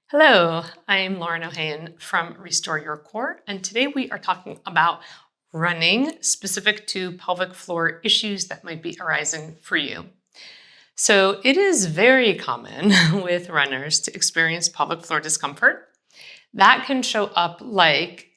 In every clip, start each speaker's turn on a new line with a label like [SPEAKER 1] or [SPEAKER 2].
[SPEAKER 1] Hello, I'm Lauren O'Hayan from Restore Your Core, and today we are talking about running specific to pelvic floor issues that might be arising for you. So it is very common with runners to experience pelvic floor discomfort. That can show up like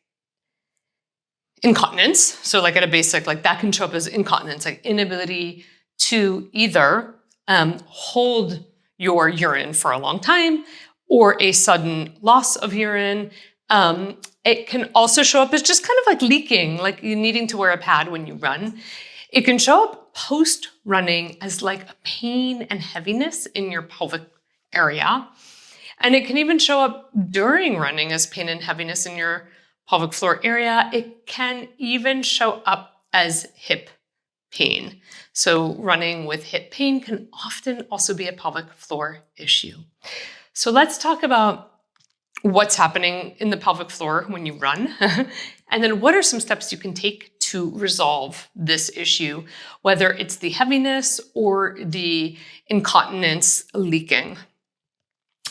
[SPEAKER 1] incontinence. So like at a basic, like that can show up as incontinence, like inability to either hold your urine for a long time or a sudden loss of urine. It can also show up as just kind of like leaking, like you needing to wear a pad when you run. It can show up post-running as like a pain and heaviness in your pelvic area. And it can even show up during running as pain and heaviness in your pelvic floor area. It can even show up as hip pain. So running with hip pain can often also be a pelvic floor issue. So let's talk about what's happening in the pelvic floor when you run, and then what are some steps you can take to resolve this issue, whether it's the heaviness or the incontinence leaking.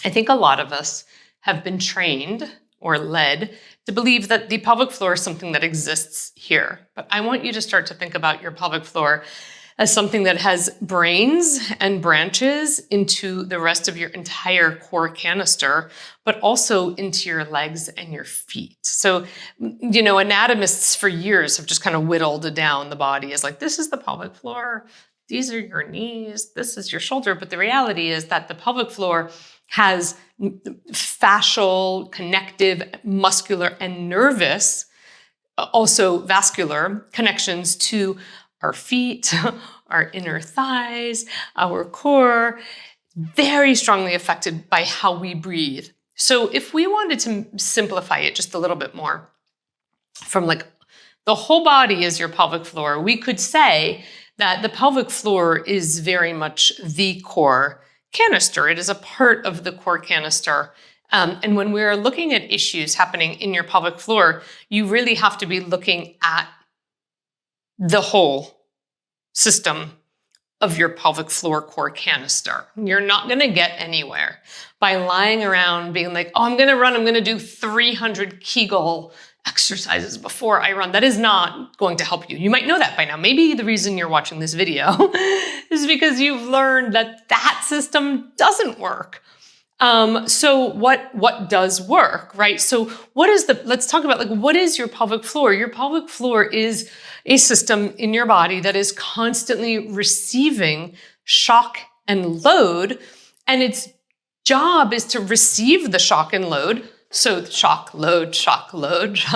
[SPEAKER 1] I think a lot of us have been trained or led to believe that the pelvic floor is something that exists here. But I want you to start to think about your pelvic floor as something that has brains and branches into the rest of your entire core canister, but also into your legs and your feet. So, anatomists for years have just kind of whittled down the body as like, this is the pelvic floor, these are your knees, this is your shoulder. But the reality is that the pelvic floor has fascial, connective, muscular, and nervous, also vascular connections to our feet, our inner thighs, our core, very strongly affected by how we breathe. So if we wanted to simplify it just a little bit more, from like the whole body is your pelvic floor, we could say that the pelvic floor is very much the core canister. It is a part of the core canister. And when we're looking at issues happening in your pelvic floor, you really have to be looking at the whole system of your pelvic floor core canister. You're not going to get anywhere by lying around being like, oh, I'm going to run, I'm going to do 300 Kegel exercises before I run. That is not going to help you. You might know that by now. Maybe the reason you're watching this video is because you've learned that that system doesn't work. So what does work, right? So let's talk about like, what is your pelvic floor? Your pelvic floor is a system in your body that is constantly receiving shock and load, and its job is to receive the shock and load. So shock, load,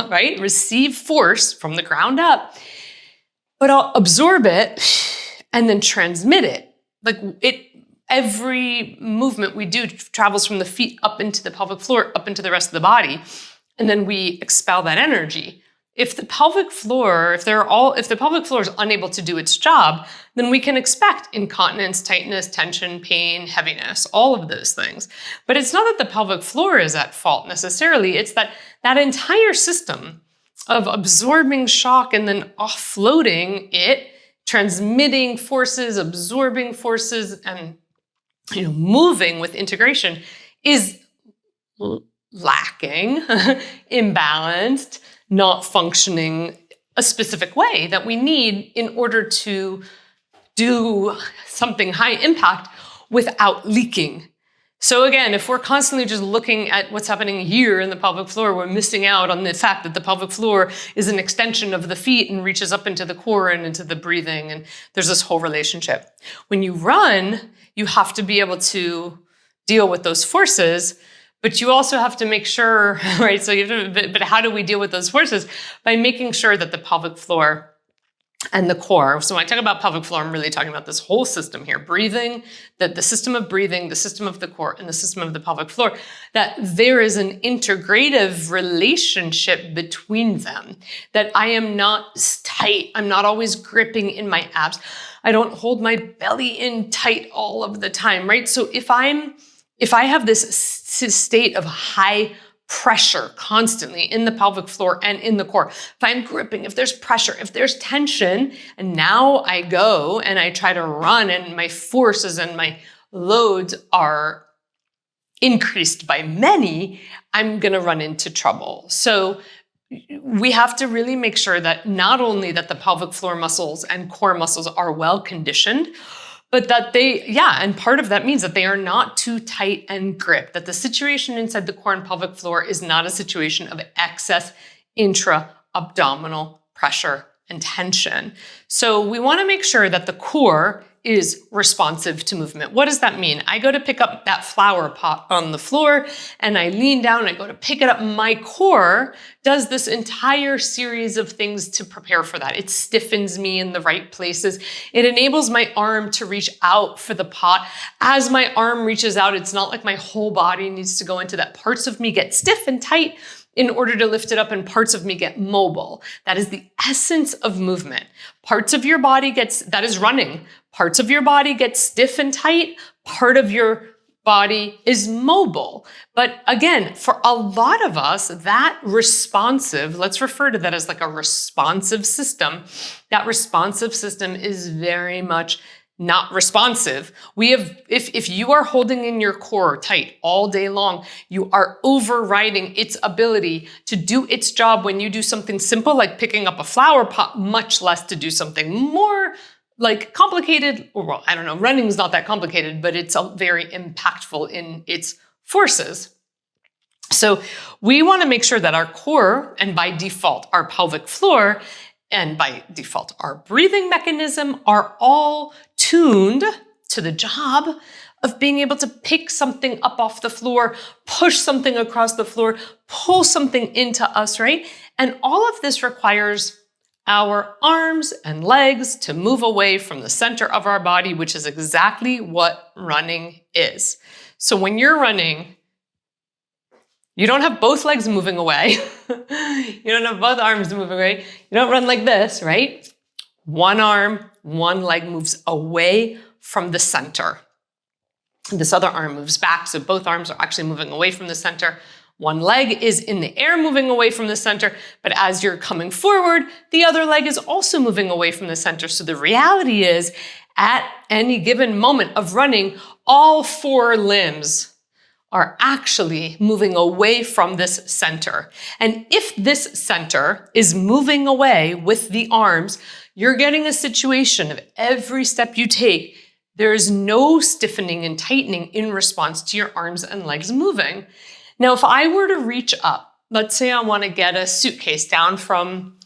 [SPEAKER 1] right? Receive force from the ground up, but I'll absorb it and then transmit it. Every movement we do travels from the feet up into the pelvic floor, up into the rest of the body, and then we expel that energy. If the pelvic floor is unable to do its job, then we can expect incontinence, tightness, tension, pain, heaviness, all of those things. But it's not that the pelvic floor is at fault necessarily. It's that entire system of absorbing shock and then offloading it, transmitting forces, absorbing forces, and moving with integration is lacking, imbalanced, not functioning a specific way that we need in order to do something high impact without leaking. So again, if we're constantly just looking at what's happening here in the pelvic floor, we're missing out on the fact that the pelvic floor is an extension of the feet and reaches up into the core and into the breathing. And there's this whole relationship. When you run, you have to be able to deal with those forces, but you also have to make sure, right? So but how do we deal with those forces? By making sure that the pelvic floor and the core. So when I talk about pelvic floor, I'm really talking about this whole system here, breathing, the system of breathing, the system of the core, and the system of the pelvic floor, that there is an integrative relationship between them, that I am not tight. I'm not always gripping in my abs. I don't hold my belly in tight all of the time, right? So if I have this state of high pressure constantly in the pelvic floor and in the core, if I'm gripping, if there's pressure, if there's tension, and now I go and I try to run and my forces and my loads are increased by many, I'm going to run into trouble. So we have to really make sure that not only that the pelvic floor muscles and core muscles are well conditioned, but that and part of that means that they are not too tight and gripped, that the situation inside the core and pelvic floor is not a situation of excess intra-abdominal pressure and tension. So we want to make sure that the core is responsive to movement. What does that mean? I go to pick up that flower pot on the floor and I lean down, I go to pick it up. My core does this entire series of things to prepare for that. It stiffens me in the right places. It enables my arm to reach out for the pot. As my arm reaches out, it's not like my whole body needs to go into that. Parts of me get stiff and tight in order to lift it up, and parts of me get mobile. That is the essence of movement. Parts of your body that is running. Parts of your body get stiff and tight. Part of your body is mobile. But again, for a lot of us, that responsive, let's refer to that as like a responsive system. That responsive system is very much not responsive. If you are holding in your core tight all day long, you are overriding its ability to do its job when you do something simple like picking up a flower pot, much less to do something more like complicated, or well, I don't know, running is not that complicated, but it's very impactful in its forces. So we want to make sure that our core, and by default, our pelvic floor, and by default, our breathing mechanism are all tuned to the job of being able to pick something up off the floor, push something across the floor, pull something into us, right? And all of this requires our arms and legs to move away from the center of our body, which is exactly what running is. So when you're running, you don't have both legs moving away. You don't have both arms moving away. You don't run like this, right? One arm, one leg moves away from the center. This other arm moves back, so both arms are actually moving away from the center. One leg is in the air moving away from the center, but as you're coming forward, the other leg is also moving away from the center. So the reality is, at any given moment of running, all four limbs are actually moving away from this center. And if this center is moving away with the arms, you're getting a situation of every step you take, there is no stiffening and tightening in response to your arms and legs moving. Now, if I were to reach up, let's say I want to get a suitcase down from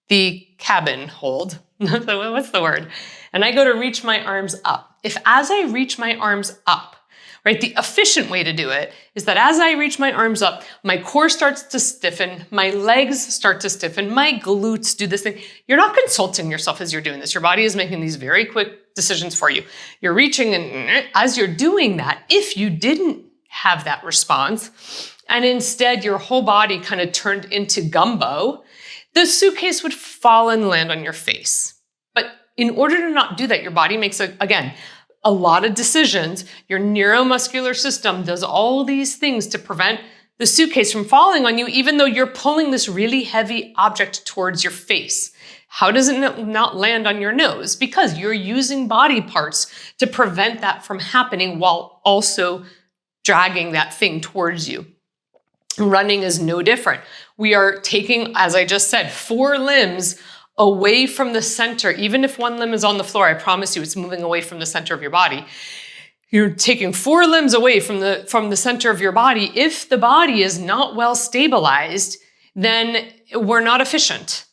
[SPEAKER 1] the cabin hold, what's the word? And I go to reach my arms up. If as I reach my arms up, right, the efficient way to do it is that as I reach my arms up, my core starts to stiffen, my legs start to stiffen, my glutes do this thing. You're not consulting yourself as you're doing this. Your body is making these very quick decisions for you. You're reaching, and as you're doing that, if you didn't have that response, and instead your whole body kind of turned into gumbo, the suitcase would fall and land on your face. But in order to not do that, your body makes, a lot of decisions. Your neuromuscular system does all these things to prevent the suitcase from falling on you, even though you're pulling this really heavy object towards your face. How does it not land on your nose? Because you're using body parts to prevent that from happening while also dragging that thing towards you. Running is no different. We are taking, as I just said, four limbs away from the center. Even if one limb is on the floor, I promise you it's moving away from the center of your body. You're taking four limbs away from the center of your body. If the body is not well stabilized, then we're not efficient.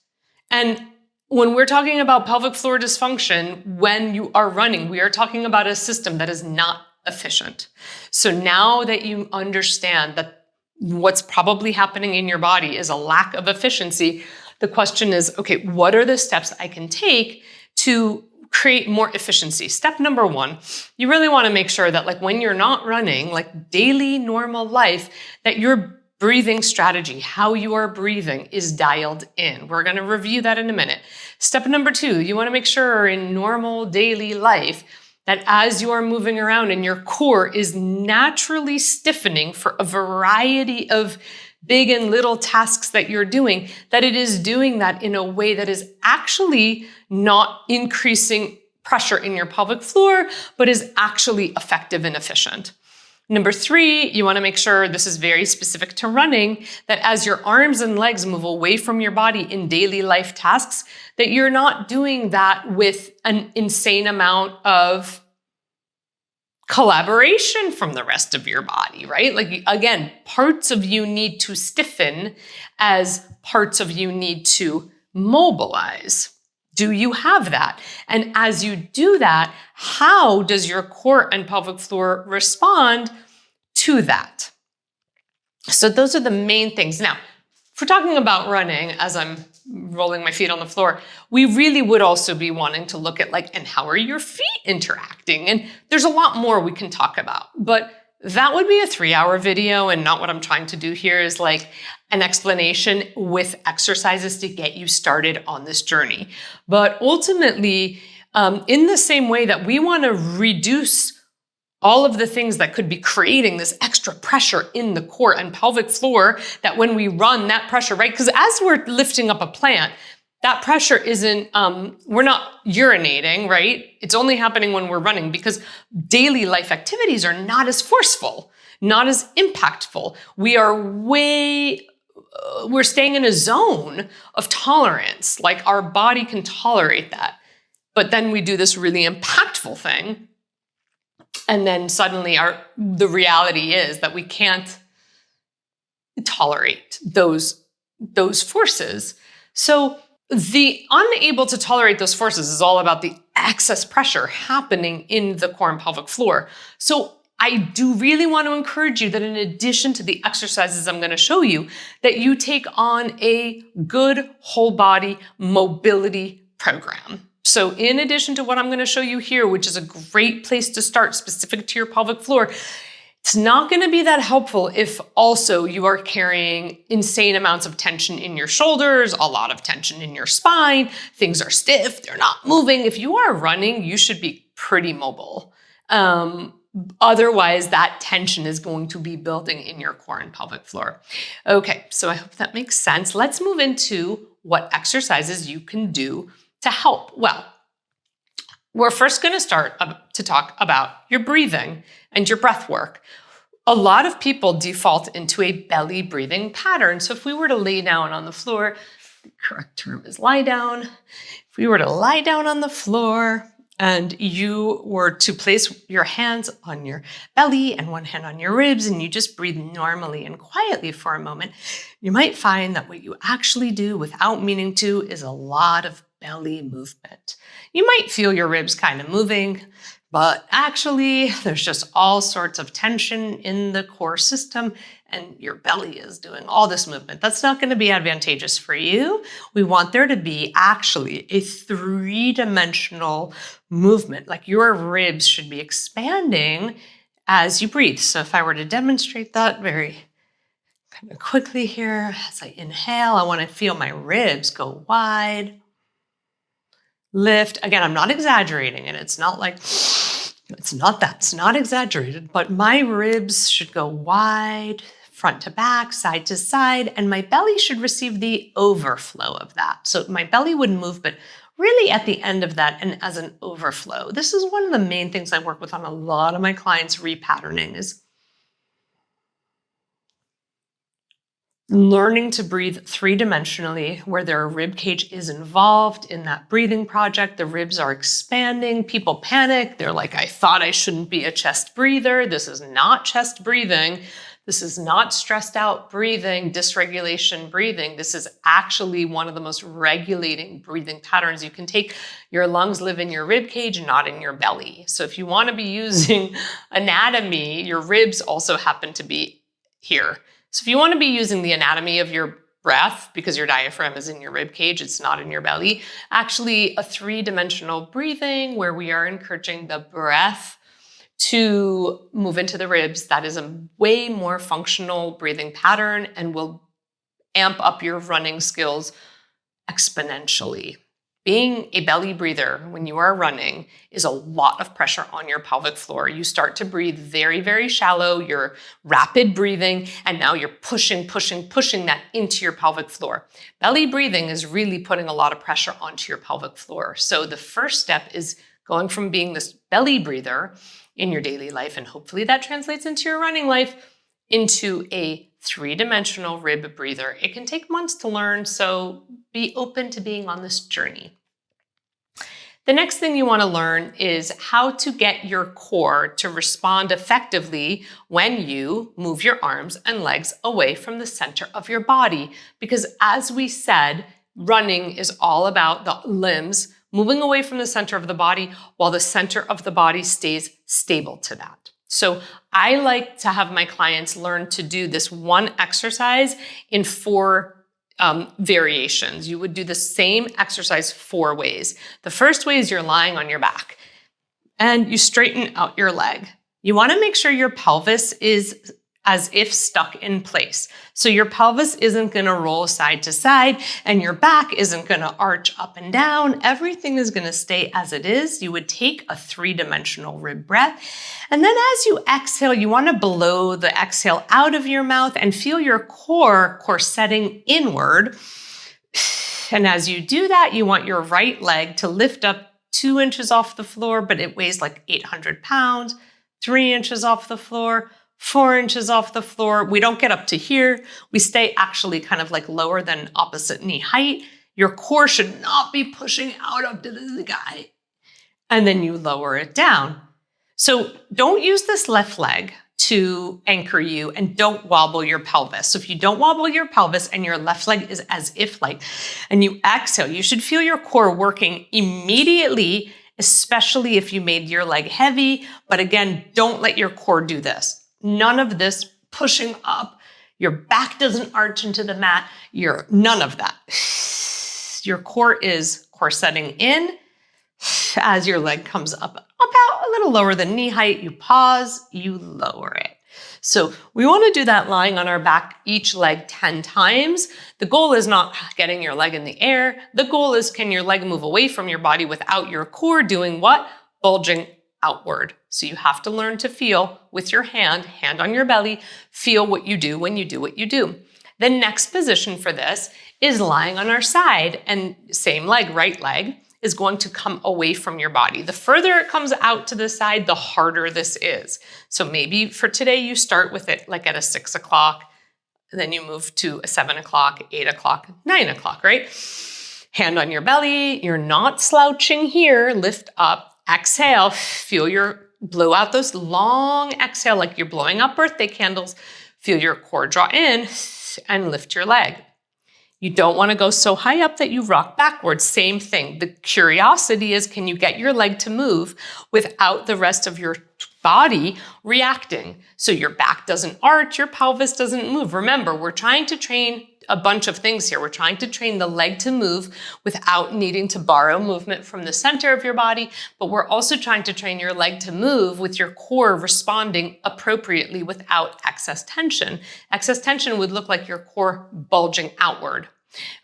[SPEAKER 1] And when we're talking about pelvic floor dysfunction, when you are running, we are talking about a system that is not efficient. So now that you understand that what's probably happening in your body is a lack of efficiency, the question is, okay, what are the steps I can take to create more efficiency? Step number one, you really want to make sure that like when you're not running, like daily normal life, that your breathing strategy, how you are breathing, is dialed in. We're going to review that in a minute. Step number two, you want to make sure in normal daily life that as you are moving around and your core is naturally stiffening for a variety of big and little tasks that you're doing, that it is doing that in a way that is actually not increasing pressure in your pelvic floor, but is actually effective and efficient. Number 3, you want to make sure, this is very specific to running, that as your arms and legs move away from your body in daily life tasks, that you're not doing that with an insane amount of collaboration from the rest of your body, right? Like, again, parts of you need to stiffen as parts of you need to mobilize. Do you have that? And as you do that, how does your core and pelvic floor respond to that? So those are the main things. Now, if we're talking about running, as I'm rolling my feet on the floor, we really would also be wanting to look at and how are your feet interacting? And there's a lot more we can talk about, but that would be a 3-hour video, and not what I'm trying to do here is an explanation with exercises to get you started on this journey. But ultimately, in the same way that we want to reduce all of the things that could be creating this extra pressure in the core and pelvic floor, that when we run, that pressure, right? Because as we're lifting up a plant, that pressure isn't, we're not urinating, right? It's only happening when we're running, because daily life activities are not as forceful, not as impactful. We're staying in a zone of tolerance. Like, our body can tolerate that. But then we do this really impactful thing, and then suddenly the reality is that we can't tolerate those forces. So the unable to tolerate those forces is all about the excess pressure happening in the core and pelvic floor. So I do really want to encourage you that in addition to the exercises I'm going to show you, that you take on a good whole body mobility program. So in addition to what I'm going to show you here, which is a great place to start specific to your pelvic floor, it's not going to be that helpful if also you are carrying insane amounts of tension in your shoulders, a lot of tension in your spine, things are stiff, they're not moving. If you are running, you should be pretty mobile. Otherwise, that tension is going to be building in your core and pelvic floor. Okay, so I hope that makes sense. Let's move into what exercises you can do to help. Well, we're first going to start to talk about your breathing and your breath work. A lot of people default into a belly breathing pattern. So if we were to lay down on the floor, the correct term is lie down. If we were to lie down on the floor and you were to place your hands on your belly and one hand on your ribs, and you just breathe normally and quietly for a moment, you might find that what you actually do without meaning to is a lot of belly movement. You might feel your ribs kind of moving, but actually there's just all sorts of tension in the core system, and your belly is doing all this movement. That's not going to be advantageous for you. We want there to be actually a 3-dimensional movement. Like, your ribs should be expanding as you breathe. So if I were to demonstrate that very kind of quickly here, as I inhale, I want to feel my ribs go wide. Lift. Again, I'm not exaggerating it. It's not exaggerated, but my ribs should go wide, front to back, side to side, and my belly should receive the overflow of that. So my belly would move, but really at the end of that and as an overflow. This is one of the main things I work with on a lot of my clients' repatterning, is learning to breathe 3-dimensionally, where their rib cage is involved in that breathing project. The ribs are expanding. People panic. They're like, I thought I shouldn't be a chest breather. This is not chest breathing. This is not stressed out breathing, dysregulation breathing. This is actually one of the most regulating breathing patterns you can take. Your lungs live in your rib cage, not in your belly. So if you want to be using anatomy, your ribs also happen to be here. So if you want to be using the anatomy of your breath, because your diaphragm is in your rib cage, it's not in your belly, actually a 3-dimensional breathing where we are encouraging the breath to move into the ribs, that is a way more functional breathing pattern and will amp up your running skills exponentially. Being a belly breather when you are running is a lot of pressure on your pelvic floor. You start to breathe very, very shallow, you're rapid breathing, and now you're pushing that into your pelvic floor. Belly breathing is really putting a lot of pressure onto your pelvic floor. So the first step is going from being this belly breather in your daily life, and hopefully that translates into your running life, into a 3-dimensional rib breather. It can take months to learn, so be open to being on this journey. The next thing you want to learn is how to get your core to respond effectively when you move your arms and legs away from the center of your body. Because as we said, running is all about the limbs moving away from the center of the body while the center of the body stays stable to that. So I like to have my clients learn to do this one exercise in 4 variations. You would do the same exercise 4 ways. The first way is you're lying on your back and you straighten out your leg. You want to make sure your pelvis is as if stuck in place. So your pelvis isn't going to roll side to side and your back isn't going to arch up and down. Everything is going to stay as it is. You would take a 3-dimensional rib breath. And then as you exhale, you want to blow the exhale out of your mouth and feel your core setting inward. And as you do that, you want your right leg to lift up 2 inches off the floor, but it weighs like 800 pounds, 3 inches off the floor, 4 inches off the floor. We don't get up to here. We stay actually kind of like lower than opposite knee height. Your core should not be pushing out up to the sky. And then you lower it down. So don't use this left leg to anchor you, and don't wobble your pelvis. So if you don't wobble your pelvis and your left leg is as if like, and you exhale, you should feel your core working immediately, especially if you made your leg heavy. But again, don't let your core do this. None of this pushing up. Your back doesn't arch into the mat. None of that. Your core is setting in. As your leg comes up about a little lower than knee height, you pause, you lower it. So we want to do that lying on our back, each leg 10 times. The goal is not getting your leg in the air. The goal is, can your leg move away from your body without your core doing what? Bulging outward. So you have to learn to feel with your hand on your belly, feel what you do when you do what you do. The next position for this is lying on our side, and same leg, right leg, is going to come away from your body. The further it comes out to the side, the harder this is. So maybe for today, you start with it like at a 6 o'clock, then you move to a 7 o'clock, 8 o'clock, 9 o'clock, right? Hand on your belly, you're not slouching here, lift up, exhale, blow out those long exhale like you're blowing out birthday candles. Feel your core draw in and lift your leg. You don't want to go so high up that you rock backwards. Same thing. The curiosity is, can you get your leg to move without the rest of your body reacting? So your back doesn't arch, your pelvis doesn't move. Remember, we're trying to train a bunch of things here. We're trying to train the leg to move without needing to borrow movement from the center of your body, but we're also trying to train your leg to move with your core responding appropriately without excess tension. Excess tension would look like your core bulging outward.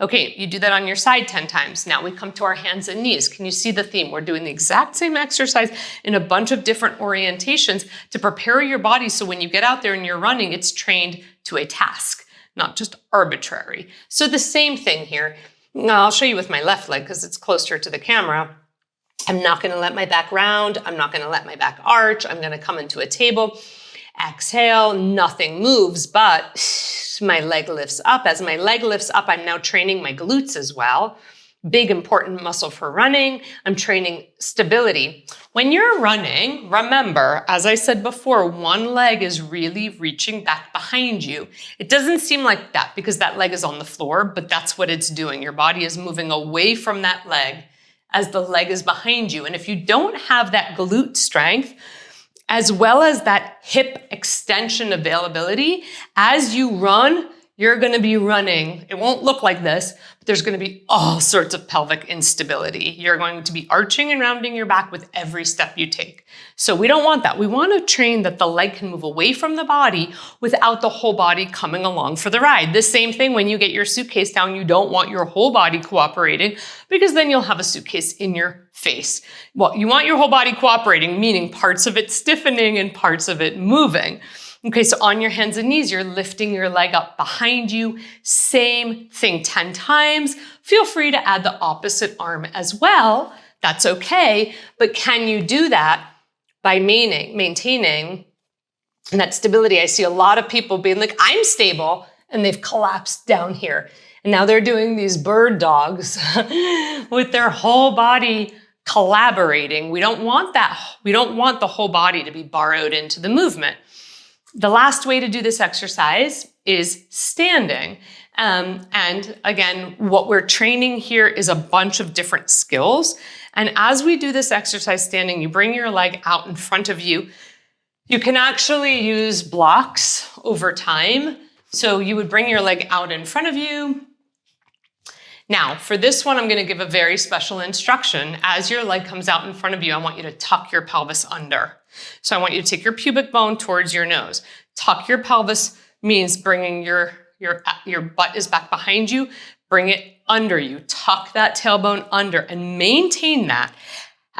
[SPEAKER 1] Okay, you do that on your side 10 times. Now we come to our hands and knees. Can you see the theme? We're doing the exact same exercise in a bunch of different orientations to prepare your body so when you get out there and you're running, it's trained to a task, not just arbitrary. So the same thing here. Now I'll show you with my left leg because it's closer to the camera. I'm not going to let my back round. I'm not going to let my back arch. I'm going to come into a table. Exhale, nothing moves, but my leg lifts up. As my leg lifts up, I'm now training my glutes as well. Big important muscle for running. I'm training stability. When you're running, remember, as I said before, one leg is really reaching back behind you. It doesn't seem like that because that leg is on the floor, but that's what it's doing. Your body is moving away from that leg as the leg is behind you. And if you don't have that glute strength, as well as that hip extension availability, as you run, you're going to be running. It won't look like this, but there's going to be all sorts of pelvic instability. You're going to be arching and rounding your back with every step you take. So we don't want that. We want to train that the leg can move away from the body without the whole body coming along for the ride. The same thing when you get your suitcase down, you don't want your whole body cooperating because then you'll have a suitcase in your face. Well, you want your whole body cooperating, meaning parts of it stiffening and parts of it moving. Okay, so on your hands and knees, you're lifting your leg up behind you. Same thing 10 times. Feel free to add the opposite arm as well. That's okay. But can you do that by maintaining that stability. I see a lot of people being like, I'm stable, and they've collapsed down here. And now they're doing these bird dogs with their whole body collaborating. We don't want that. We don't want the whole body to be borrowed into the movement. The last way to do this exercise is standing. And again, what we're training here is a bunch of different skills. And as we do this exercise standing, you bring your leg out in front of you. You can actually use blocks over time. So you would bring your leg out in front of you. Now, for this one, I'm going to give a very special instruction. As your leg comes out in front of you, I want you to tuck your pelvis under. So I want you to take your pubic bone towards your nose. Tuck your pelvis means bringing your butt is back behind you. Bring it under you. Tuck that tailbone under and maintain that.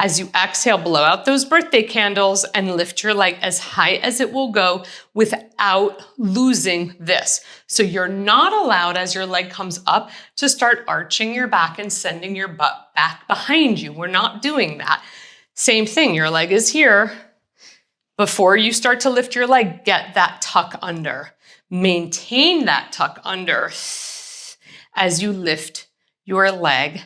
[SPEAKER 1] As you exhale, blow out those birthday candles and lift your leg as high as it will go without losing this. So you're not allowed, as your leg comes up, to start arching your back and sending your butt back behind you. We're not doing that. Same thing, your leg is here. Before you start to lift your leg, get that tuck under. Maintain that tuck under as you lift your leg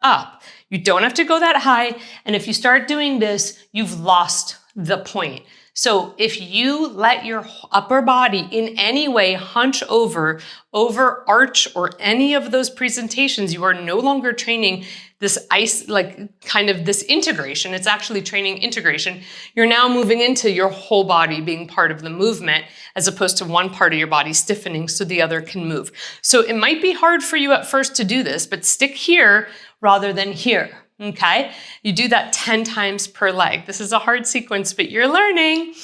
[SPEAKER 1] up. You don't have to go that high. And if you start doing this, you've lost the point. So if you let your upper body in any way hunch over, arch, or any of those presentations, you are no longer training this this integration. It's actually training integration. You're now moving into your whole body being part of the movement, as opposed to one part of your body stiffening so the other can move. So it might be hard for you at first to do this, but stick here rather than here, okay? You do that 10 times per leg. This is a hard sequence, but you're learning.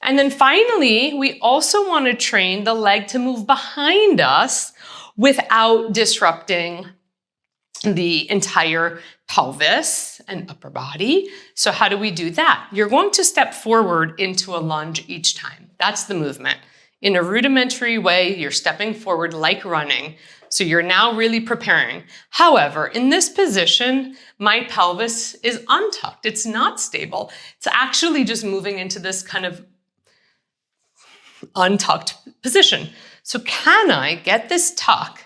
[SPEAKER 1] And then finally, we also want to train the leg to move behind us without disrupting the entire pelvis and upper body. So how do we do that? You're going to step forward into a lunge each time. That's the movement. In a rudimentary way, you're stepping forward like running. So you're now really preparing. However, in this position, my pelvis is untucked. It's not stable. It's actually just moving into this kind of untucked position. So can I get this tuck,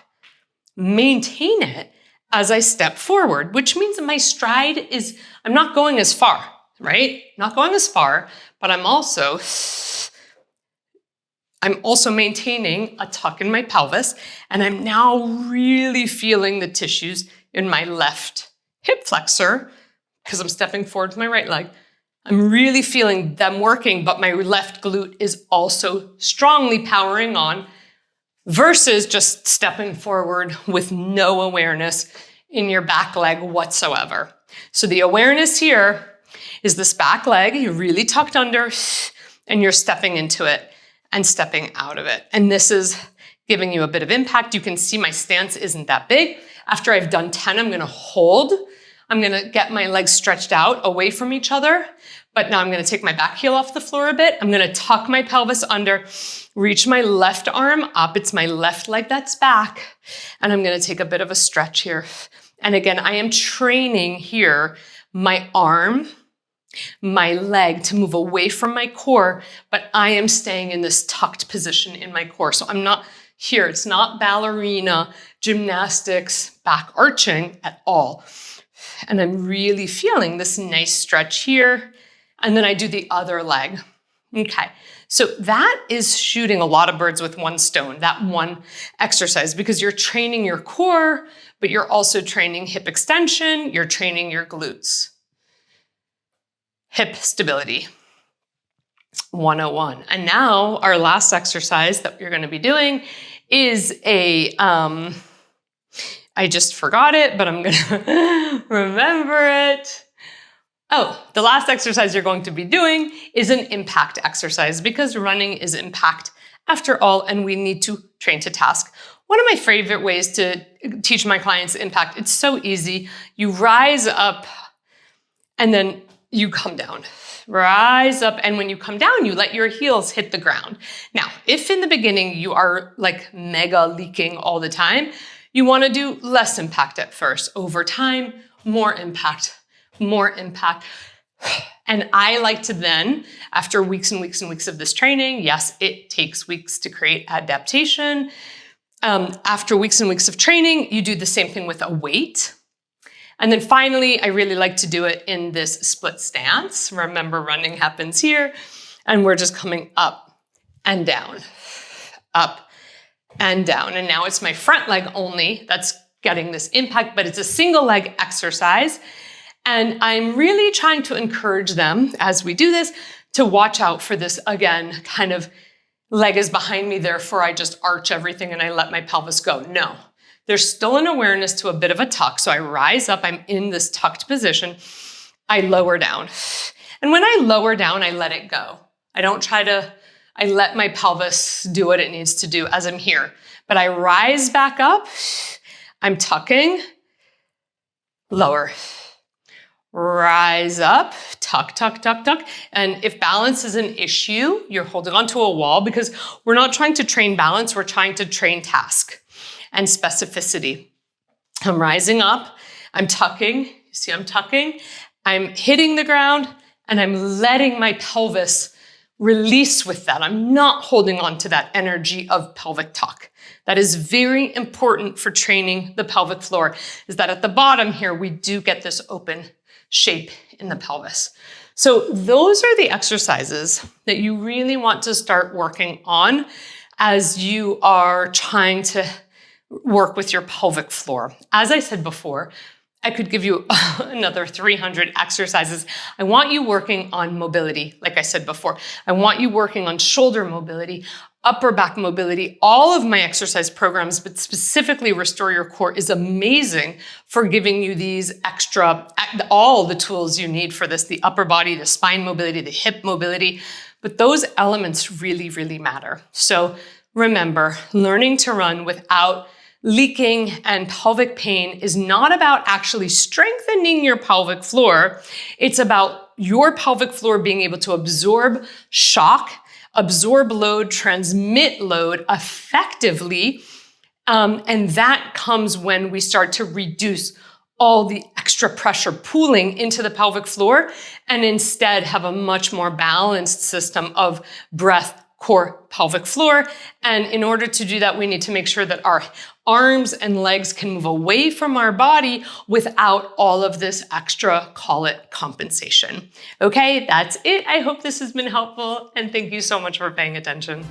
[SPEAKER 1] maintain it as I step forward, which means that my stride is, I'm not going as far, right? Not going as far, but I'm also maintaining a tuck in my pelvis, and I'm now really feeling the tissues in my left hip flexor because I'm stepping forward with my right leg. I'm really feeling them working, but my left glute is also strongly powering on versus just stepping forward with no awareness in your back leg whatsoever. So the awareness here is this back leg, you're really tucked under, and you're stepping into it and stepping out of it. And this is giving you a bit of impact. You can see my stance isn't that big. After I've done 10, I'm gonna hold. I'm gonna get my legs stretched out away from each other, but now I'm gonna take my back heel off the floor a bit. I'm gonna tuck my pelvis under, reach my left arm up. It's my left leg that's back. And I'm gonna take a bit of a stretch here. And again, I am training here my arm, my leg to move away from my core, but I am staying in this tucked position in my core. So I'm not here. It's not ballerina, gymnastics, back arching at all. And I'm really feeling this nice stretch here. And then I do the other leg. Okay. So that is shooting a lot of birds with one stone, that one exercise, because you're training your core, but you're also training hip extension, you're training your glutes. Hip stability 101. And now our last exercise that you're going to be doing is I just forgot it, but I'm going to remember it. Oh, the last exercise you're going to be doing is an impact exercise, because running is impact after all, and we need to train to task. One of my favorite ways to teach my clients impact, it's so easy. You rise up and then you come down. Rise up, and when you come down, you let your heels hit the ground. Now, if in the beginning you are like mega leaking all the time, you want to do less impact at first. Over time, more impact, more impact. And I like to then, after weeks and weeks and weeks of this training, yes, it takes weeks to create adaptation. After weeks and weeks of training, you do the same thing with a weight. And then finally, I really like to do it in this split stance. Remember, running happens here, and we're just coming up and down, up and down. And now it's my front leg only that's getting this impact, but it's a single leg exercise. And I'm really trying to encourage them as we do this to watch out for this, again, kind of leg is behind me, therefore I just arch everything and I let my pelvis go. No, there's still an awareness to a bit of a tuck. So I rise up, I'm in this tucked position. I lower down. And when I lower down, I let it go. I let my pelvis do what it needs to do as I'm here. But I rise back up, I'm tucking, lower. Rise up, tuck, tuck, tuck, tuck. And if balance is an issue, you're holding onto a wall because we're not trying to train balance, we're trying to train task and specificity. I'm rising up, I'm tucking, you see I'm tucking, I'm hitting the ground and I'm letting my pelvis release with that. I'm not holding on to that energy of pelvic tuck. That is very important for training the pelvic floor, is that at the bottom here, we do get this open shape in the pelvis. So those are the exercises that you really want to start working on as you are trying to work with your pelvic floor. As I said before, I could give you another 300 exercises. I want you working on mobility, like I said before. I want you working on shoulder mobility, upper back mobility. All of my exercise programs, but specifically Restore Your Core, is amazing for giving you these all the tools you need for this, the upper body, the spine mobility, the hip mobility. But those elements really, really matter. So remember, learning to run without leaking and pelvic pain is not about actually strengthening your pelvic floor. It's about your pelvic floor being able to absorb shock, absorb load, transmit load effectively. And that comes when we start to reduce all the extra pressure pooling into the pelvic floor and instead have a much more balanced system of breath, core, pelvic floor. And in order to do that, we need to make sure that our arms and legs can move away from our body without all of this extra, call it compensation. Okay, that's it. I hope this has been helpful and thank you so much for paying attention.